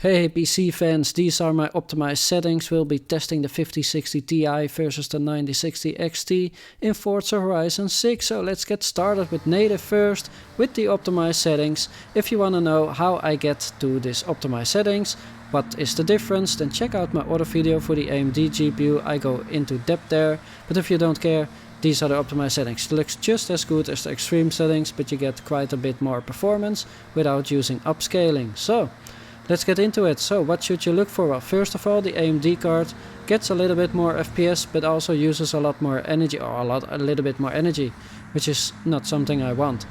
Hey PC fans, these are my optimized settings. We'll be testing the 5060 Ti versus the 9060 XT in Forza Horizon 6. So let's get started with native first, with the optimized settings. If you want to know how I get to this optimized settings, what is the difference, then check out my other video for the AMD GPU. I go into depth there, but if you don't care, these are the optimized settings. It looks just as good as the extreme settings, but you get quite a bit more performance without using upscaling. So let's get into it. So what should you look for? Well, first of all, the AMD card gets a little bit more FPS, but also uses a lot more energy, or a little bit more energy, which is not something I want.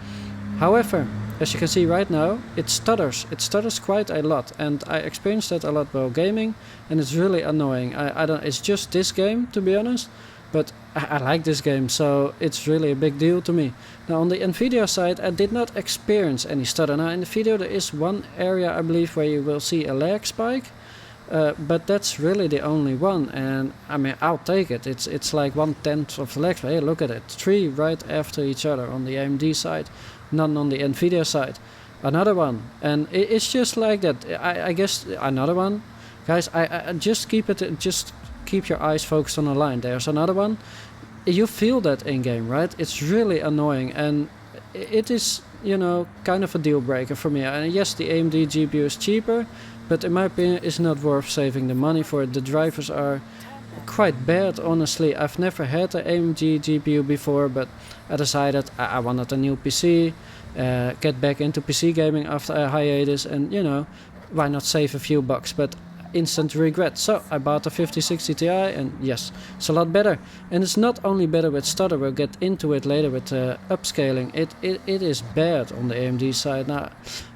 However, as you can see right now, it stutters. It stutters quite a lot, and I experienced that a lot while gaming, and it's really annoying. I don't. It's just this game, to be honest, but I like this game, so it's really a big deal to me. Now on the Nvidia side, I did not experience any stutter. Now in the video there is one area, I believe, where you will see a lag spike, but that's really the only one, and I mean, I'll take it. It's like 1/10 of the lag spike. Hey, look at it, 3 right after each other on the AMD side, none on the Nvidia side. Another one, and it's just like that. I guess another one, guys. I just keep your eyes focused on the line. There's another one. You feel that in game, right? It's really annoying, and it is, you know, kind of a deal breaker for me. And yes, the AMD GPU is cheaper, but in my opinion it's not worth saving the money for it. The drivers are quite bad, honestly. I've never had an AMD GPU before, but I decided I wanted a new PC, get back into PC gaming after a hiatus, and you know, why not save a few bucks? But instant regret. So I bought the 5060 Ti, and yes, it's a lot better. And it's not only better with stutter, we'll get into it later with upscaling. It is bad on the AMD side. Now,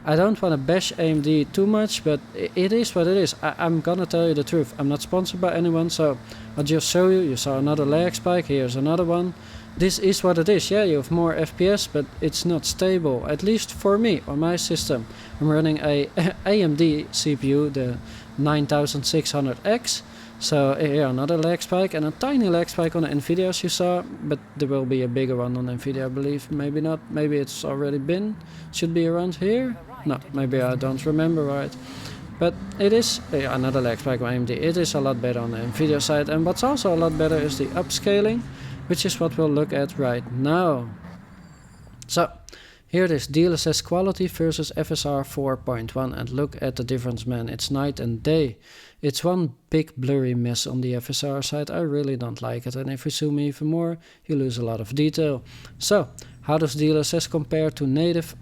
I don't want to bash AMD too much, but it is what it is. I'm gonna tell you the truth. I'm not sponsored by anyone, so I'll just show you. You saw another lag spike, here's another one. This is what it is. Yeah, you have more FPS, but it's not stable, at least for me, on my system. I'm running a AMD CPU, the 9600X. So here another lag spike, and a tiny lag spike on the Nvidia, as you saw, but there will be a bigger one on Nvidia, I believe. Maybe not, maybe it's already been, should be around here. No, maybe I don't remember right. But it is another lag spike on AMD. It is a lot better on the Nvidia side, and what's also a lot better is the upscaling, which is what we'll look at right now. So here it is, DLSS quality versus FSR 4.1, and look at the difference, man. It's night and day. It's one big blurry mess on the FSR side. I really don't like it, and if you zoom even more, you lose a lot of detail. So how does DLSS compare to native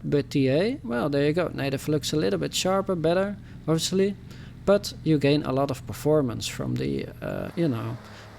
with TA? Well, there you go. Native looks a little bit sharper, better, obviously, but you gain a lot of performance from the, you know,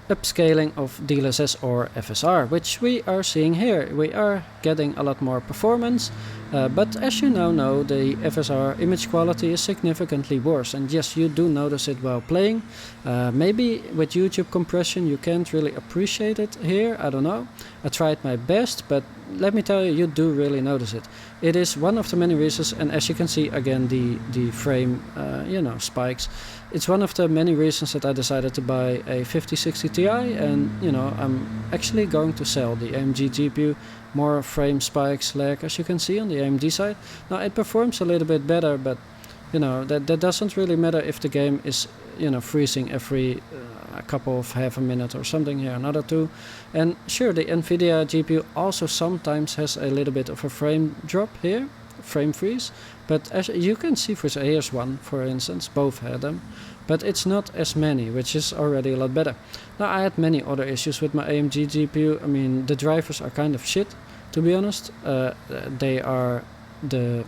upscaling of DLSS or FSR, which we are seeing here. We are getting a lot more performance, but as you now know, the FSR image quality is significantly worse, and yes, you do notice it while playing. Maybe with YouTube compression you can't really appreciate it here, I don't know. I tried my best, but let me tell you, you do really notice it. It is one of the many reasons, and as you can see again, the frame, you know, spikes. It's one of the many reasons that I decided to buy a 5060 Ti, and you know, I'm actually going to sell the AMD GPU. More frame spikes, lag, as you can see on the AMD side. Now it performs a little bit better, but you know, that doesn't really matter if the game is, you know, freezing every a couple of half a minute or something here, another two. And sure, the Nvidia GPU also sometimes has a little bit of a frame drop here, frame freeze, but as you can see, here's one for instance, both had them, but it's not as many, which is already a lot better. Now I had many other issues with my AMD GPU. I mean, the drivers are kind of shit, to be honest. They are the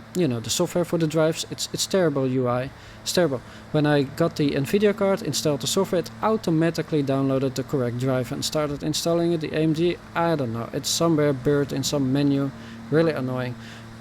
software for the drives, it's terrible UI. It's terrible. When I got the Nvidia card, installed the software, it automatically downloaded the correct drive and started installing it. The AMD, I don't know, it's somewhere buried in some menu, really annoying.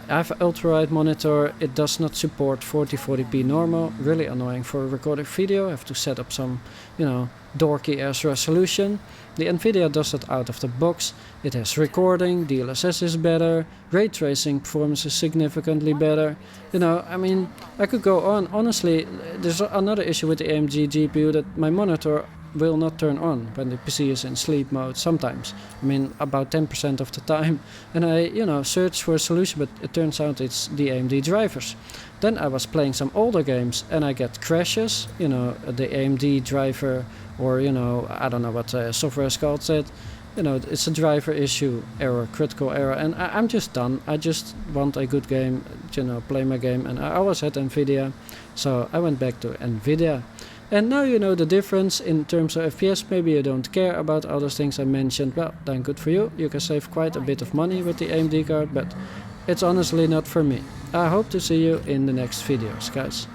I have an ultra-wide monitor, it does not support 4040p normal, really annoying for a recorded video. I have to set up some, you know, dorky ass resolution. The Nvidia does it out of the box. It has recording, DLSS is better, ray tracing performance is significantly better. You know, I mean, I could go on. Honestly, there's another issue with the AMD GPU, that my monitor will not turn on when the PC is in sleep mode sometimes. I mean, about 10% of the time. And I, searched for a solution, but it turns out it's the AMD drivers. Then I was playing some older games and I get crashes, the AMD driver, or, I don't know what software is called it. It's a driver issue, error, critical error, and I'm just done. I just want a good game, play my game, and I always had nvidia, so I went back to nvidia. And now you know the difference in terms of FPS. Maybe you don't care about all those things I mentioned. Well, then good for you. You can save quite a bit of money with the AMD card, but it's honestly not for me. I hope to see you in the next videos, guys.